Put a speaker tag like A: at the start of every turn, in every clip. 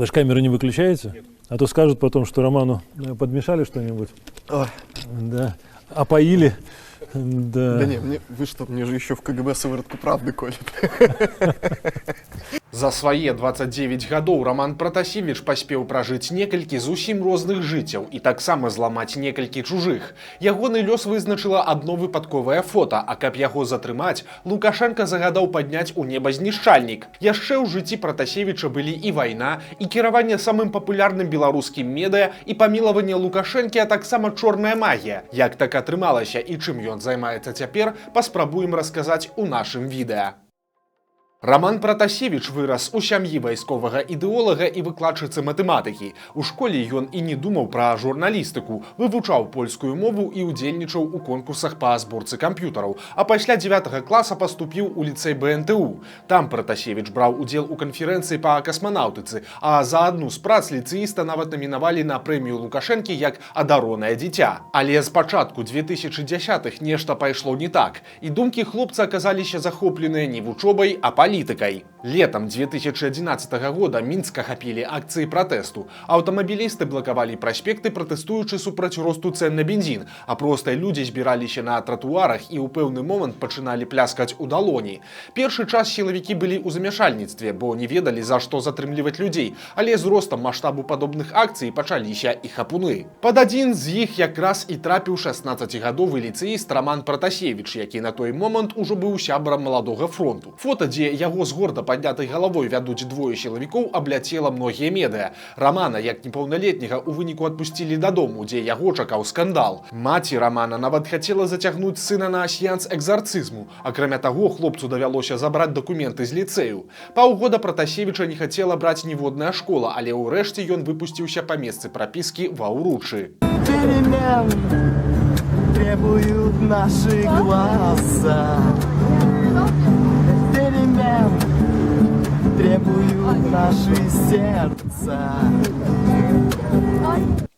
A: Вы же камеры не выключаете? Нет. А то скажут потом, что Роману подмешали что-нибудь. Да. Опоили. Да.
B: Да не, вы что, мне же еще в КГБ сыворотку правды колят.
C: За свае 29 гадоў Роман Пратасевіч паспеў пражыць некалькі зусім розных жыццяў і таксама зламаць некалькі чужых. Ягоны лёс вызначыла адно выпадковае фота, а каб яго затрымаць, Лукашенка загадаў падняць у неба знішчальнік. Яшчэ ў жыцці Пратасевіча былі і вайна, і кіраванне самым папулярным беларускім медыя, і памілаванне Лукашэнкі, а таксама чорная магія. Як так атрымалася і чым ён займаецца цяпер, паспрабуем расказаць у нашым відэа. Роман Пратасевіч вырас у сям'і вайсковага ідэолага і выкладчыцы матэматыкі. У школе ён і не думаў пра журналістыку, вывучаў польскую мову і удзельнічаў у конкурсах па зборцы камп'ютараў, а пасля 9 класа паступіў у ліцэй БНТУ. Там Пратасевіч браў удзел у канферэнцыі па касманаўтыцы, а за адну з прац ліцэіста нават намінавалі на прэмію Лукашэнкі як адаронае дзіця. Але з пачатку 2010-х нешта пайшло не так, і думкі хлопца аказаліся захопленыя не вучобай, а палітыкай. Летом 2011 года Мінск ахапілі акцыі пратэсту. Аўтамабілісты блакавалі праспекты, пратэстуючы супраць росту цэн на бензін, а простыя людзі збіраліся на тратуарах і ў пэўны момант пачыналі пляскаць у далоні. Першы час сілавікі былі ў замяшальніцтве, бо не ведалі, за што затрымліваць людзей, але з ростам маштабу падобных акцый пачаліся і хапуны. Пад адзін з іх якраз і трапіў 16-гадовы ліцэіст Роман Пратасевіч, які на той момант ужо быў сябрам маладога фронту. Фота, дзе яго з горда паднятай галавой вядуць двое сілавікоў, абляцела многія медыя. Романа, як непаўналетняга, у выніку адпусцілі дадому, дзе яго чакаў скандал. Маці Романа нават хацела зацягнуць сына на сеанс экзарцызму. Акрамя таго, хлопцу давялося забраць дакументы з ліцэю. Паўгода Пратасевіча не хацела браць ніводная школа, але ўрэшце ён выпусціўся па месцы прапіскі ва ўручы.
D: Перемен требуют наши глаза. Перемен требуют наши сердца.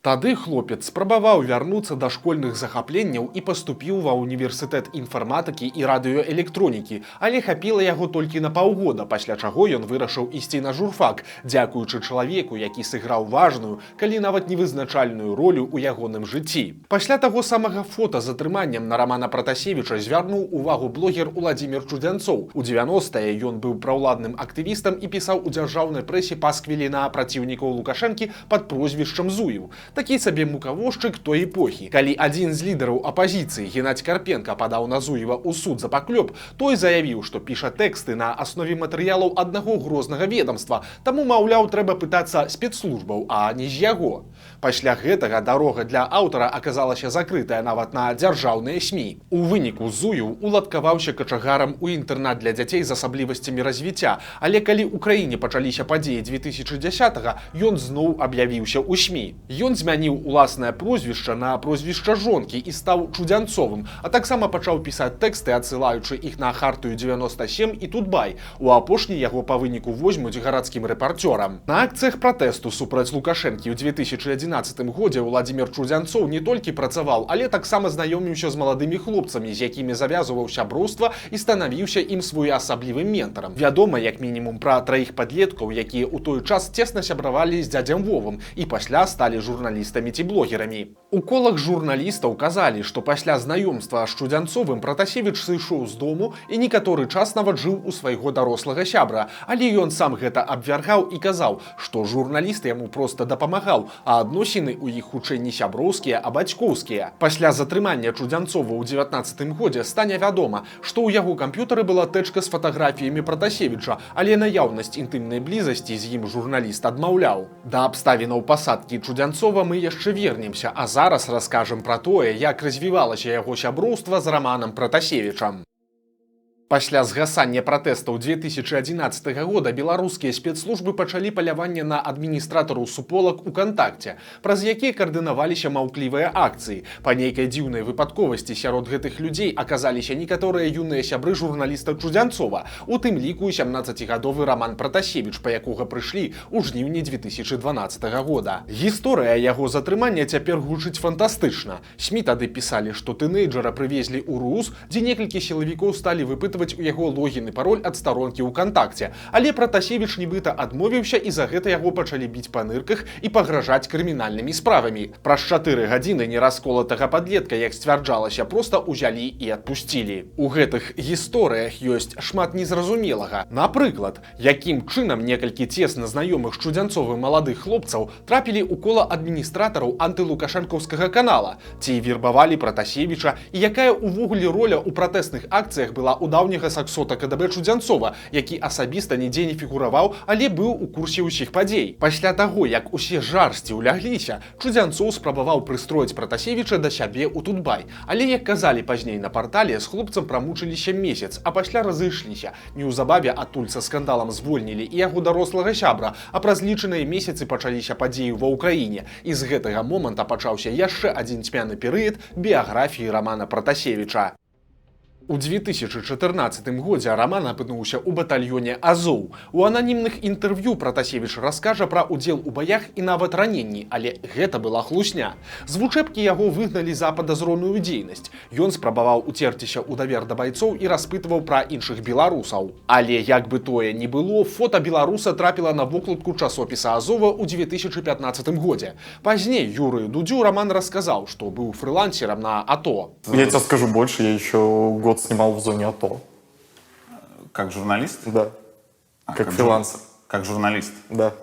C: Тады хлопец спрабаваў вярнуцца да школьных захапленняў і паступіў ва ўніверсітэт інфарматыкі і радыёэлектронікі, але хапіла яго толькі на паўгода, пасля чаго ён вырашыў ісці на журфак, дзякуючы чалавеку, які сыграў важную, калі нават невызначальную ролю ў ягоным жыцці. Пасля таго самага фота з атрыманнем на Романа Пратасевіча звярнуў увагу блогер Уладзімір Чудзянцоў. У 90-е ён быў праўладным актывістам і пісаў у дзяржаўнай прэсе пасквілі на праціўнікаў Лукашэнкі пад прозвішчам Зуеў. Такі сабе мукавошчык той эпохі. Калі адзін з лідараў апазіцыі, Геннадзь Карпенка, падаў на Зуева ў суд за паклёп, той заявіў, што піша тэксты на аснове матэрыялаў аднаго грознага ведамства, таму, маўляў, трэба пытацца спецслужбаў, а не з яго. Пасля гэтага дарога для аўтара аказалася закрытая нават на дзяржаўныя СМІ. У выніку Зуеў уладкаваўся качагарам у інтэрнат для дзяцей з асаблівасцямі развіцця, але калі ў краіне пачаліся падзеі 2010-га, ён зноў аб'явіўся ў СМІ. Ён змяніў уласнае прозвішча на прозвішча жонкі і стаў Чудзянцовым, а таксама пачаў пісаць тэксты, адсылаючы іх на Хартыю 97 і Тутбай. У апошні яго па выніку возьмуць гарадскім рэпарцёрам. На акцыях пратэсту супраць Лукашэнкі ў 2011 годзе Уладзімір Чудзянцоў не толькі працаваў, але таксама знаёміўся з маладымі хлопцамі, з якімі завязваў сяброўства і станавіўся ім своеасаблівым ментарам. Вядома, як мінімум, пра 3 падлеткаў, якія ў той час цесна сябравалі з дзядзям Вовам і пасля сталі журналістамі ці блогерамі. У колах журналістаў казалі, што пасля знаёмства з Чудзянцовым Пратасевіч сышоў з дому і некаторы час нават жыў у свайго дарослага сябра, але ён сам гэта абвяргаў і казаў, што журналіст яму проста дапамагаў, а адносіны ў іх хутчэй не сяброўскія, а бацькоўскія. Пасля затрымання Чудзянцова ў 19 годзе стане вядома, што ў яго камп'ютары была тэчка з фатаграфіямі Пратасевіча, але наяўнасць інтымнай блізасці з ім журналіст адмаўляў. Да абставінаў пасадкі Чудзянцова мы яшчэ вернемся, а зараз раскажам пра тое, як развівалася яго сяброўства з Романам Пратасевічам. Пасля згасання пратэстаў 2011 года беларускія спецслужбы пачалі паляванне на адміністратараў суполак УКонтакце, праз якія каардынаваліся маўклівыя акцыі. Па нейкай дзіўнай выпадковасці сярод гэтых людзей аказаліся некаторыя юныя сябры журналіста Чудзянцова, у тым ліку 17-гадовы Роман Пратасевіч, па якога прыйшлі ў жніўні 2012 года. Гісторыя яго затрымання цяпер гучыць фантастычна. СМІ тады пісалі, што тынэйджара прывезлі ў РУС, дзе некалькі сілавікоў сталі выпытваць выпытваць у яго логін і пароль ад старонкі ВКонтакце. Але Пратасевіч нібыта адмовіўся, і за гэта яго пачалі біць па нырках і пагражаць крымінальнымі справамі. Праз 4 гадзіны нерасколатага падлетка, як сцвярджалася, проста ўзялі і адпусцілі. У гэтых гісторыях ёсць шмат незразумелага. Напрыклад, якім чынам некалькі цесна знаёмых Чудзянцовым маладых хлопцаў трапілі ў кола адміністратараў антылукашэнкаўскага канала, ці вербавалі Пратасевіча, і якая ўвогуле роля ў пратэсных акцыях была ў даўняга саксота КДБ Чудзянцова, які асабіста нідзе не фігураваў, але быў у курсе ўсіх падзей. Пасля таго, як усе жарсці ўлягліся, Чудзянцоў спрабаваў прыстроіць Пратасевіча да сябе ў Тутбай. Але, як казалі пазней на партале, з хлопцам прамучыліся месяц, а пасля разышліся. Неўзабаве адтуль са скандалам звольнілі і яго дарослага сябра, а праз лічаныя месяцы пачаліся падзеі ва ўкраіне. І з гэтага моманта пачаўся яшчэ адзін цьмяны перыяд біяграфіі Рамана Пратасевіча. У 2014 годзе Раман апынуўся ў батальёне Азоў. У ананімных інтэрв'ю Пратасевіч раскажа пра ўдзел у баях і нават раненні, але гэта была хлусня. З вучэбкі яго выгналі за падазроную дзейнасць. Ён спрабаваў уцерціся ў давер да байцоў і распытваў пра іншых беларусаў. Але як бы тое ні было, фота беларуса трапіла на вокладку часопіса Азова ў 2015 годзе. Пазней Юрыю Дудзю Раман расказаў, што быў фрылансерам на АТО.
B: Я тебе скажу больше, я еще год снимал в зоне АТО.
E: Как журналист?
B: Да. Как фрилансер.
E: Как журналист?
B: Да.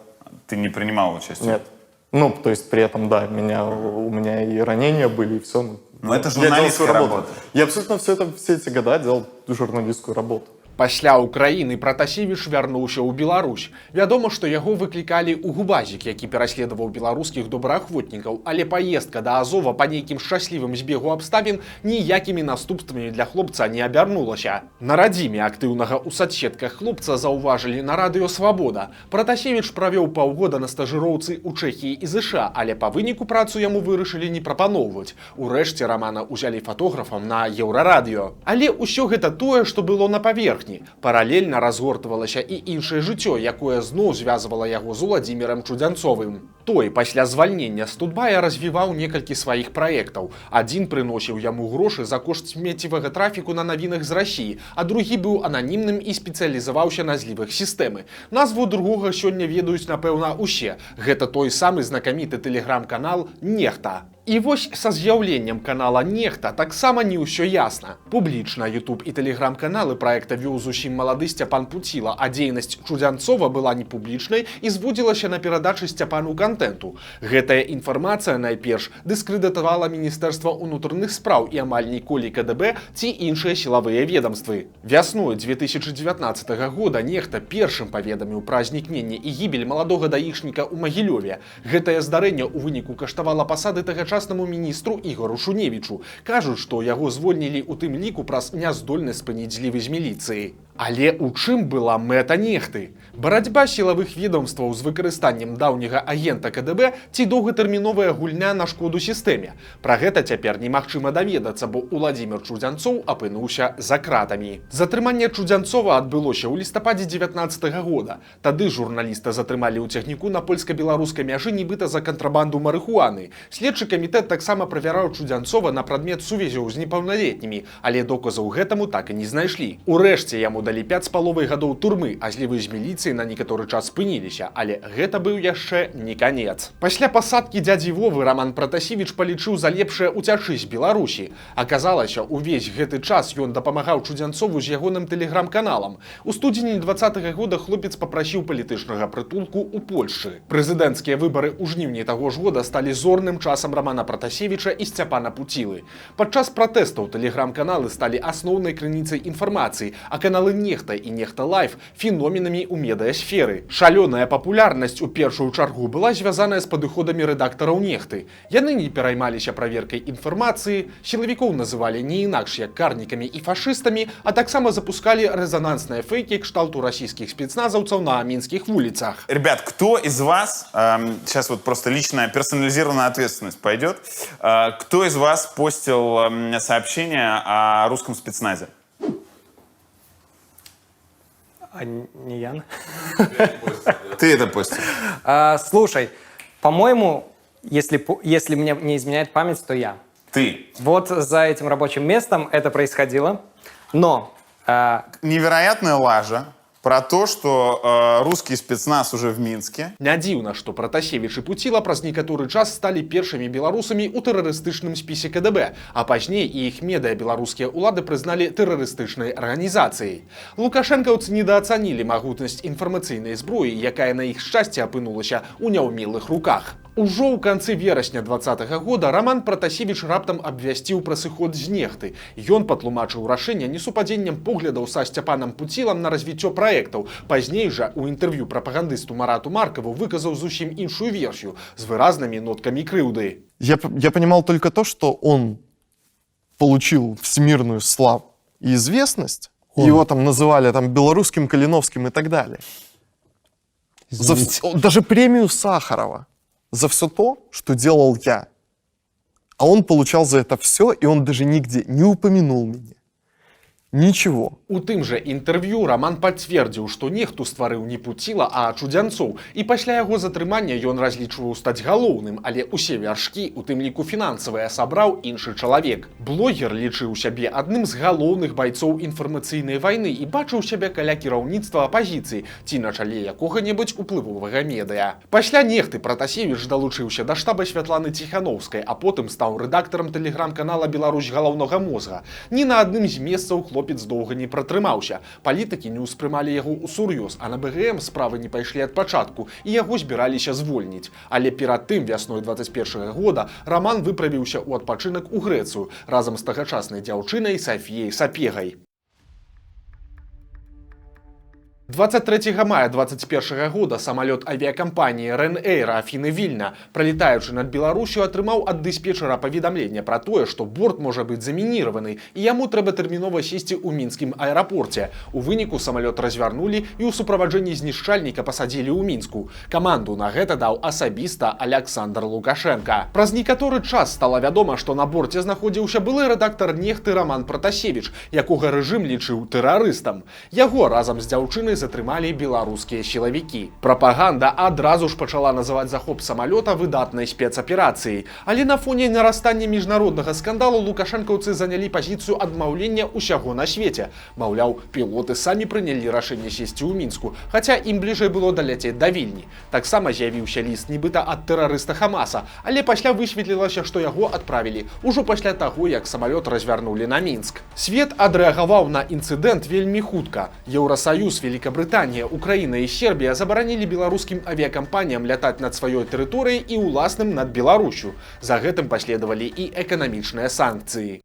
E: Ты не принимал участие?
B: Нет. Ну, то есть при этом, да, у меня и ранения были, и все.
E: Но это журналистская работа.
B: Я абсолютно все эти года делал журналистскую работу.
C: Пасля Украіны Пратасевіч вярнуўся ў Беларусь. Вядома, што яго выклікалі ў губазік, які пераследаваў беларускіх добраахвотнікаў, але паездка да Азова па нейкім шчаслівым збегу абставін ніякімі наступствамі для хлопца не абярнулася. На радзіме актыўнага ў садсетках хлопца заўважылі на радыё «Свабода». Пратасевіч правёў паўгода на стажыроўцы ў Чэхіі і ЗША, але па выніку працу яму вырашылі не прапаноўваць. Урэшце Рамана ўзялі фатографам на Еўрарадыё. Але ўсё гэта тое, што было на паверхні. Паралельна разгортвалася і іншае жыццё, якое зноў звязвала яго з Уладзімірам Чудзянцовым. Той пасля звальнення з Тутбая развіваў некалькі сваіх праектаў. Адзін прыносіў яму грошы за кошт смеццевага трафіку на навінах з Расіі, а другі быў ананімным і спецыялізаваўся на злівах сістэмы. Назву другога сёння ведаюць, напэўна, усе. Гэта той самы знакаміты тэлеграм-канал «Нехта». І вось са з'яўленнем канала «Нехта» таксама не ўсё ясна. Публічна YouTube і тэлеграм-каналы праекта вёў зусім малады Сцяпан Пуціла, а дзейнасць Чудзянцова была непублічнай і зводзілася на перадачы Сцяпану кантэнту. Гэтая інфармацыя найперш дыскрэдытавала Міністэрства ўнутраных спраў і амаль ніколі КДБ ці іншыя сілавыя ведамствы. Вясной 2019 года «Нехта» першым паведаміў пра знікненне і гібель маладога даішніка ў Магілёве. Гэтае здарэнне ў выніку каштавала пасады тагачаснаму міністру Ігору Шуневічу. Кажуць, што яго звольнілі ў тым ліку праз няздольнасць спыніць злівы з міліцыі. Але ў чым была мэта «Нехты»? Барацьба сілавых ведомстваў з выкарыстаннем даўняга агента КДБ ці доўгатэрміновая гульня на шкоду сістэме? Пра гэта цяпер немагчыма даведацца, бо Уладзімір Чудзянцоў апынуўся за кратамі. Затрыманне Чудзянцова адбылося ў лістападзе 2019 года. Тады журналіста затрымалі ў цягніку на польска-беларускай мяжы нібыта за кантрабанду марыхуаны. Следчы камітэт таксама правяраў Чудзянцова на прадмет сувязяў з непаўналетнімі, але доказаў гэтаму так і не знайшлі. Урэшце яму далі 5,5 гадоў турмы, а злівы з міліцыі на некаторы час спыніліся, але гэта быў яшчэ не канец. Пасля пасадкі дзядзі Вовы Раман Пратасевіч палічыў за лепшае уцячы з Беларусі. Аказалася, увесь гэты час ён дапамагаў Чудзянцову з ягоным тэлеграм-каналам. У студзені 2020 года хлопец папрасіў палітычнага прытулку ў Польшчы. Прэзідэнцкія выбары ў жніўні таго ж года сталі зорным часам Рамана Пратасевіча і Сцяпана Пуцілы. Падчас пратэстаў тэлеграм-каналы сталі асноўнай крыніцай інфармацыі, а каналы «Нехта» і «Нехта Лайф» феноменамі ў медыасферы. Шалёная папулярнасць у першую чаргу была звязаная з падыходамі рэдактараў «Нехты». Яны не пераймаліся праверкай інфармацыі, сілавікоў называлі не інакш як карнікамі і фашыстамі, а таксама запускалі рэзанансныя фейкі кшталту расійскіх спецназаўцаў на мінскіх вуліцах.
E: Ребят, кто из вас, сейчас вот просто личная персонализированная ответственность пойдет, кто из вас постил сообщение о русском спецназе?
F: А не Ян.
E: Ты это постил?
F: Слушай, по-моему, если мне не изменяет память, то я.
E: Ты?
F: Вот за этим рабочим местом это происходило, но
E: Невероятная лажа про то, что русский спецназ уже в Минске.
C: Не дзіўна, што Пратасевіч і Пуціла праз некаторы час сталі першымі беларусамі ў тэрарыстычным спісе КДБ, а пазней і іх медыя беларускія ўлады прызналі тэрарыстычнай арганізацыяй. Лукашэнкаўцы недаацанілі магутнасць інфармацыйнай зброі, якая на іх шчасце апынулася ў няўмелых руках. Ужо ў канцы верасня 2020 года Роман Пратасевіч раптам абвясціў пра сыход з нехты. Ён патлумачыў рашэнне несупадзеннем поглядаў са Сцяпанам Пуцілам на развіццё праектаў. Пазней жа у інтэрв'ю прапагандысту Марату Маркаву выказаў зусім іншую версію з выразнымі ноткамі крыўды.
G: Я понимал только то, что он получил всемирную славу и известность. Его там называли белорусским Калиновским и так далее. Даже премию Сахарова за все то, что делал я. А он получал за это все, и он даже нигде не упомянул меня. Ничего.
C: У тым жа інтэрв'ю Роман пацвердзіў, што нехту стварыў не Пуціла, а Чудзянцоў, і пасля яго затрымання ён разлічваў стаць галоўным, але ўсе вяршкі, у тым ліку фінансавыя, сабраў іншы чалавек. Блогер лічыў сябе адным з галоўных байцоў інфармацыйнай вайны і бачыў сябе каля кіраўніцтва апазіцыі ці на чале якога-небудзь уплывовага медыя. Пасля нехты Пратасевіч далучыўся да штаба Святланы Ціханаўскай, а потым стаў рэдактарам тэлеграм-канала «Беларусь галаўнога мозга». Ні на адным з месцаў хлопец доўга не пратрымаўся. Палітыкі не ўспрымалі яго ўсур'ёз, а на БГМ справы не пайшлі ад пачатку, і яго збіраліся звольніць. Але перад тым, вясной 21 года, Роман выправіўся ў адпачынак у Грэцыю разам з тагачаснай дзяўчынай Сафіяй Сапегай. 23 мая 2021 года самолет авиакомпании Ryanair Афины Вільня, пролетаючы над Беларусью, атрымаў ад дыспетчера паведамленне пра тое, што борт можа быць замінированы і яму трэба тэрмінова сесці ў мінскім аэрапорце. У выніку самолет развярнулі і ў суправаджэнні знішчальніка пасадзілі ў Мінску. Каманду на гэта даў асабіста Александр Лукашенко. Праз некаторы час стала вядома, што на борце знаходзіўся былы рэдактар нехты Роман Пратасевіч, якога рэжым лічыў тэрарыстам. Яго разам з дзяўчынай затрымалі беларускія сілавікі. Прапаганда адразу ж пачала называць захоп самалёта выдатнай спецаперацыяй. Але на фоне нарастання міжнароднага скандалу лукашэнкаўцы занялі пазіцыю адмаўлення ўсяго на свеце. Маўляў, пілоты самі прынялі рашэнне сесці ў Мінску, хаця ім бліжэй было даляцець да Вільні. Таксама з'явіўся ліст нібыта ад тэрарыста Хамаса, але пасля высветлілася, што яго адправілі ўжо пасля таго, як самалёт развярнулі на Мінск. Свет адрэагаваў на інцыдэнт вельмі хутка. Еўрасаюз, Великабрытанія, Украіна і Сербія забаранілі беларускім авіякампаніям лятаць над сваёй тэрыторыяй і ўласным над Беларусю. За гэтым паследавалі і эканамічныя санкцыі.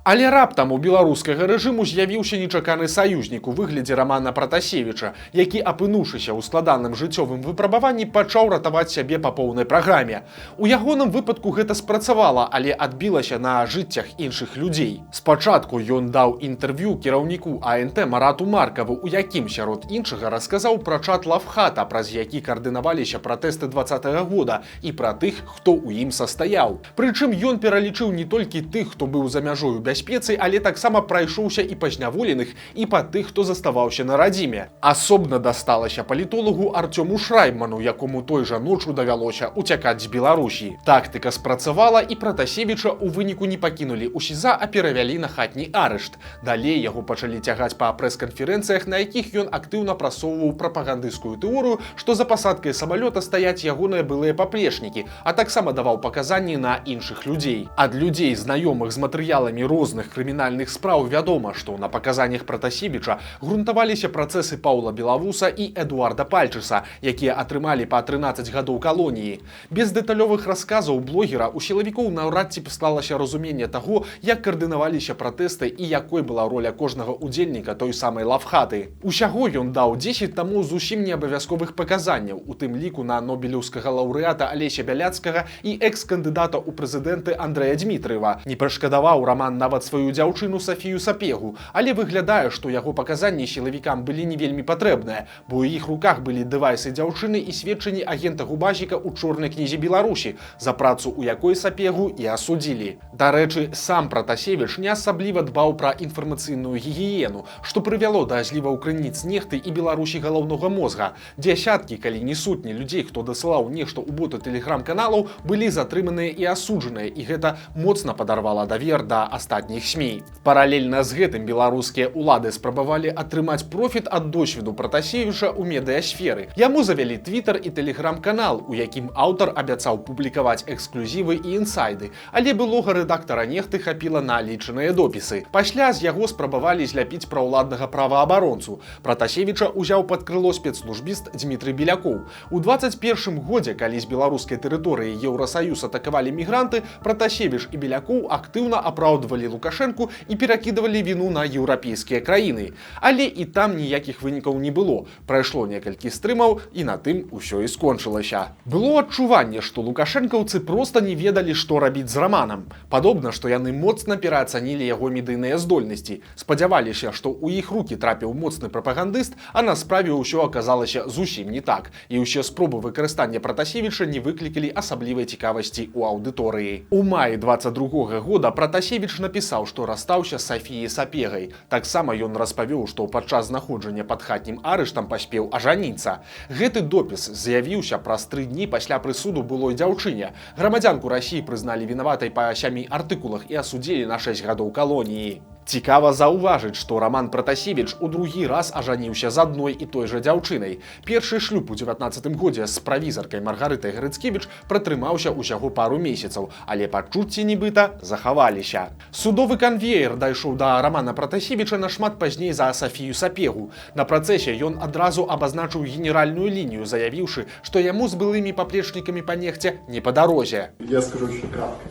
C: Але раптам у беларускага рэжыму з'явіўся нечаканы саюзнік у выглядзе Романа Пратасевіча, які, апынуўшыся ў складаным жыццёвым выпрабаванні, пачаў ратаваць сябе па поўнай праграме. У ягоным выпадку гэта спрацавала, але адбілася на жыццях іншых людзей. Спачатку ён даў інтэрв'ю кіраўніку АНТ Марату Маркаву, у якім, сярод іншага, расказаў пра чат Лавхата, праз які каардынаваліся пратэсты 2020 года, і пра тых, хто ў ім састаяў. Прычым ён пералічыў не толькі тых, хто быў за мяжою бяспецы, але таксама прайшоўся і па зняволеных, і па тых, хто заставаўся на радзіме. Асобна дасталася палітолагу Артёму Шрайману, якому той жа ночу давялося уцякаць з Беларусі. Тактыка спрацавала, і Пратасевіча ў выніку не пакінулі ў СІЗА, а перавялі на хатні арышт. Далей яго пачалі цягаць па прэс-канферэнцыях, на якіх ён актыўна прасоўваў прапагандысцкую тэорыю, што за пасадкай самалёта стаяць ягоныя былыя паплечнікі, а таксама даваў паказанні на іншых людзей. Ад людзей, знаёмых з матэрыяламі розных крымінальных спраў, вядома, што на паказаннях Пратасевіча грунтаваліся працэсы Паўла Белавуса і Эдуарда Пальчыса, якія атрымалі па 13 гадоў калоніі. Без дэталёвых расказаў блогера у сілавікоў наўрад ці сталася разуменне таго, як каардынаваліся пратэсты і якой была роля кожнага ўдзельніка той самай Лавхаты. Усяго ён даў 10 тамоў зусім неабавязковых паказанняў, у тым ліку на нобелеўскага лаўрэата Алеся Бяляцкага і экс-кандыдата ў прэзідэнты Андрэя Дмітрыева. Не пашкадаваў Роман нават сваю дзяўчыну Сафію Сапегу, але выглядае, што яго паказанні сілавікам былі не вельмі патрэбныя, бо ў іх руках былі дэвайсы дзяўчыны і сведчанні агента Губазіка ў чорнай кнізе Беларусі, за працу ў якой Сапегу і асудзілі. Дарэчы, сам Пратасевіч не асабліва дбаў пра інфармацыйную гігіену, што прывяло да зліваў крыніц нехты і Беларусі галаўнога мозга. Дзясяткі, калі не сотні людзей, хто дасылаў нешта ў боты тэлеграм-каналаў, былі затрыманыя і асуджаныя, і гэта моцна падарвала давер да астатніх астатніх СМІ. Паралельна з гэтым беларускія ўлады спрабавалі атрымаць профіт ад досведу Пратасевіча ў медыасферы. Яму завялі твиттер і тэлеграм-канал, у якім аўтар абяцаў публікаваць эксклюзівы і інсайды, але былога рэдактара нехты хапіла на лічаныя допісы. Пасля з яго спрабавалі зляпіць праўладнага праваабаронцу. Пратасевіча ўзяў пад крыло спецслужбіст Дмітрый Белякоў. У 21 годзе, калі з беларускай тэрыторыі Еўрасаюз атакавалі мігранты, Пратасевіч і Белякоў актыўна апраўдвалі Лукашэнку і перакідывалі віну на еўрапейскія краіны. Але і там ніякіх вынікаў не было. Прайшло некалькі стрымаў, і на тым усё і скончылася. Было адчуванне, што лукашэнкаўцы проста не ведалі, што рабіць з Раманам. Падобна, што яны моцна пераацанілі яго медыйныя здольнасці. Спадзяваліся, што ў іх рукі трапіў моцны прапагандыст, а на справе ўсё аказалася зусім не так. І ўсе спробы выкарыстання Пратасевіча не выклікалі асаблівай цікавасці ў аўдыторыі. У маі 22 года Пратасевіч напісаў, што расстаўся з Сафіяй Сапегай. Таксама ён распавёў, што падчас знаходжання пад хатнім арыштам паспеў ажаніцца. Гэты допіс з'явіўся праз 3 дні пасля прысуду былой дзяўчыне. Грамадзянку Расіі прызналі вінаватай па 7 артыкулах і асудзілі на 6 гадоў калоніі. Цікава заўважыць, што Раман Пратасевіч у другі раз ажаніўся з адной і той жа дзяўчынай. Першы шлюб у 19 годзе з правізаркай Маргарытай Грыцкевіч пратрымаўся ўсяго пару месяцаў, але пачуцці нібыта захаваліся. Судовы канвеер дайшоў да Рамана Пратасевіча нашмат пазней за Сафію Сапегу. На працэсе ён адразу абазначыў генеральную лінію, заявіўшы, што яму з былымі паплечнікамі па нехце не па дарозе.
H: Я скажу очень кратко.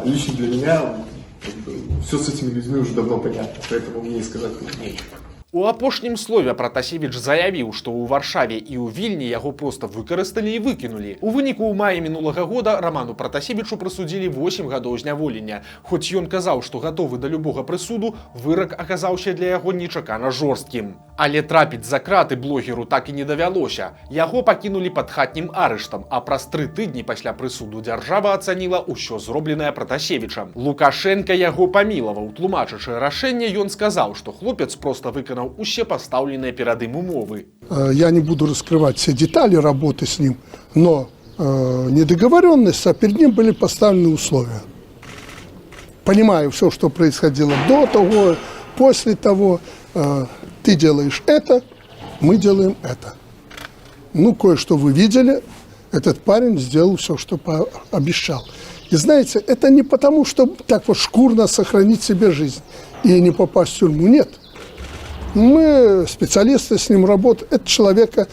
H: Лично для меня все с этими людьми уже давно понятно, поэтому мне и сказать нечего.
C: У апошнім слове Пратасевіч заявіў, што ў Варшаве і ў Вільні яго проста выкарысталі і выкінулі. У выніку ў маі мінулага года Раману Пратасевічу прысудзілі 8 гадоў зняволення. Хоць ён казаў, што гатовы да любога прысуду, вырак аказаўся для яго нечакана жорсткім. Але трапіць за краты блогеру так і не давялося. Яго пакінулі пад хатнім арыштам, а праз 3 тыдні пасля прысуду дзяржава ацаніла ўсё зробленае Пратасевічам. Лукашенка яго памілаваў. Тлумачачы рашэнне, ён сказаў, што хлопец проста выканаў усе поставленные перед им умовы.
I: Я не буду раскрывать все детали работы с ним, но недоговоренность, а перед ним были поставлены условия. Понимаю все, что происходило до того, после того. Ты делаешь это, мы делаем это. Ну, кое-что вы видели, этот парень сделал все, что обещал. И знаете, это не потому, что так вот шкурно сохранить себе жизнь и не попасть в тюрьму, нет. Мы, специалисты с ним работают, это человека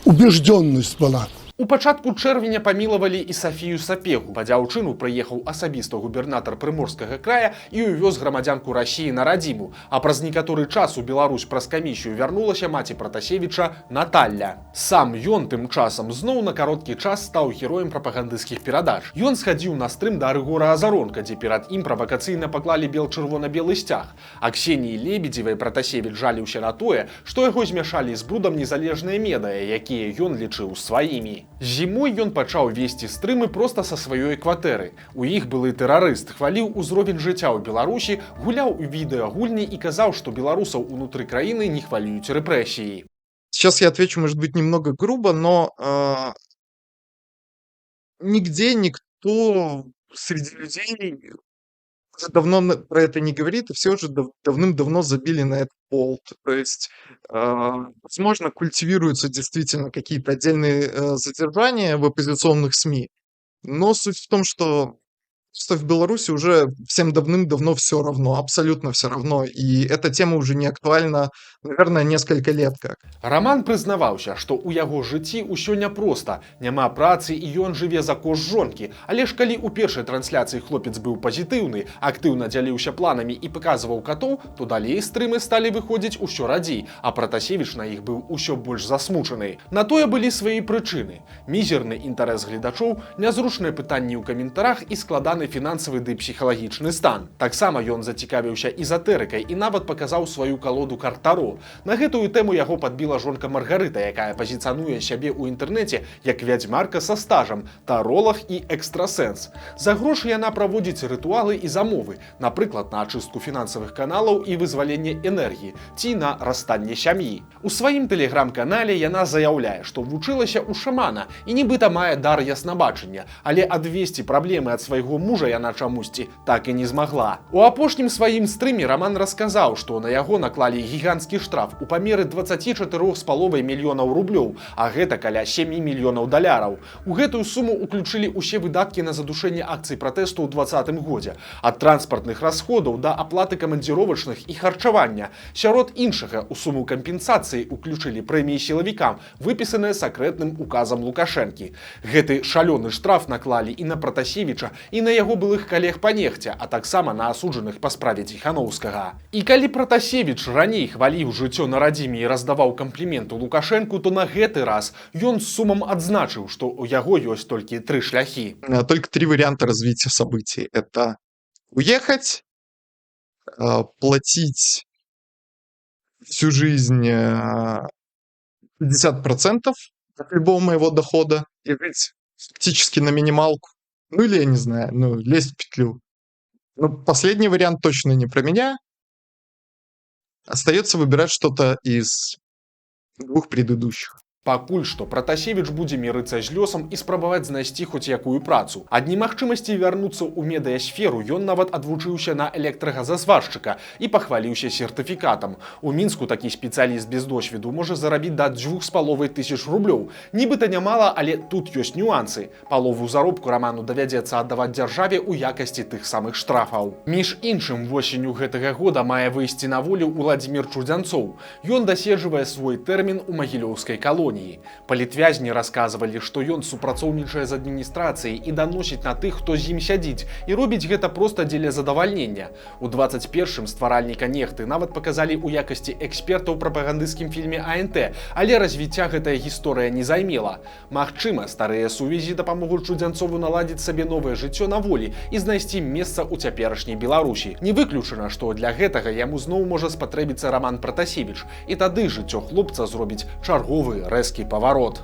I: убежденность была.
C: У пачатку чэрвеня памілавалі і Сафію Сапегу. Па дзяўчыну прыехаў асабіста губернатар Прыморскага края і увёз грамадзянку Расіі на радзіму. А праз некаторы час у Беларусь праз камісію вярнулася маці Пратасевіча Наталля. Сам ён тым часам зноў на кароткі час стаў героем прапагандысцкіх перадач. Ён схадзіў на стрым да Рыгора Азаронка, дзе перад ім правакацыйна паклалі бел-чырвона-белы сцяг. А Ксеніі Лебедзевай Пратасевіч жаліўся на тое, што яго змяшалі з брудам незалежныя медыя, якія ён лічыў сваімі. Зімой ён пачаў весці стрымы проста са сваёй кватэры. У іх былы тэрарыст, хваліў узровень жыцця ў Беларусі, гуляў у відэагульні і казаў, што беларусаў унутры краіны не хвалююць рэпрэсіі.
G: Сейчас я отвечу, может быть, немного грубо, но нигде никто среди людей уже давно про это не говорит, и все уже давным-давно забили на этот болт. То есть, возможно, культивируются действительно какие-то отдельные задержания в оппозиционных СМИ, но суть в том, что в Беларуси уже всем давным-давно все равно, абсолютно все равно, и эта тема уже не актуальна, наверное, несколько лет как.
C: Раман прызнаваўся, што ў яго жыцці ўсё няпроста, няма працы і ён жыве за кошт жонкі, але ж калі ў першай трансляцыі хлопец быў пазітыўны, актыўна дзяліўся планамі і паказваў катоў, то далей стрымы сталі выходзіць усё радзей, а Пратасевіч на іх быў усё больш засмучаны. На тое былі свае прычыны: мізерны інтарэс гледачоў, нязручныя пытанні ў каментарах і складаны фінансавы ды псіхалагічны стан. Таксама ён зацікавіўся эзотэрыкай і нават паказаў сваю калоду карт Таро. На гэтую тэму яго падбіла жонка Маргарыта, якая пазіцыянуе сябе ў інтэрнэце як вядзьмарка са стажам, таролаг і экстрасэнс. За грошы яна праводзіць рытуалы і замовы, напрыклад, на ачыстку фінансавых каналаў і вызваленне энергіі, ці на расстанне сям'і. У сваім тэлеграм-канале яна заяўляе, што вучылася ў шамана і нібыта мае дар яснабачання, але адвесці праблемы ад свайго мужа мужа яна чамусьці так і не змагла. У апошнім сваім стрыме Раман расказаў, што на яго наклалі гіганцкі штраф у памеры 24,5 мільёнаў рублёў, а гэта каля 7 мільёнаў даляраў. У гэтую суму уключылі ўсе выдаткі на задушэнне акцый пратэсту ў 2020 годзе, ад транспартных расходаў да аплаты камандзіровачных і харчавання. Сярод іншага, у суму кампенсацыі уключылі прэміі сілавікам, выпісаныя сакрэтным указам Лукашэнкі. Гэты шалёны штраф наклалі і на Пратасевіча, і на яго былых калег па нехце, а таксама на асуджаных па справе Ціханаўскага. І калі Пратасевіч раней хваліў жыццё на радзіме і раздаваў кампліменту Лукашэнку, то на гэты раз ён з сумам адзначыў, што ў яго ёсць толькі 3 шляхі.
G: Только 3 варианта развития событий. Это уехать, платить всю жизнь 50% от любого моего дохода и жить фактически на минималку. Ну или, я не знаю, лезть в петлю. Но последний вариант точно не про меня. Остается выбирать что-то из 2 предыдущих.
C: Пакуль што Пратасевіч будзе мірыцца з лёсам і спрабаваць знайсці хоць якую працу. Ад немагчымасці вярнуцца ў медыасферу ён нават адвучыўся на электрагазазваршчыка і пахваліўся сертыфікатам. У Мінску такі спецыяліст без досведу можа зарабіць да 2500 рублёў. Нібыта нямала, але тут ёсць нюансы. Палову заробку Раману давядзецца аддаваць дзяржаве ў якасці тых самых штрафаў. Між іншым, восенню гэтага года мае выйсці на волю Уладзімір Чудзянцоў. Ён даседжвае свой тэрмін у магілёўскай калоніі. Палітвязні расказвалі, што ён супрацоўнічае з адміністрацыяй і даносіць на тых, хто з ім сядзіць, і робіць гэта проста дзеля задавальнення. У 21-м стваральніка нехты нават паказалі ў якасці эксперта ў прапагандысцкім фільме АНТ, але развіцця гэтая гісторыя не займела. Магчыма, старыя сувязі дапамогуць Чудзянцову наладзіць сабе новае жыццё на волі і знайсці месца ў цяперашняй Беларусі. Не выключана, што для гэтага яму зноў можа спатрэбіцца Раман Пратасевіч, і тады жыццё хлопца зробіць чарговы рэзкі паварот.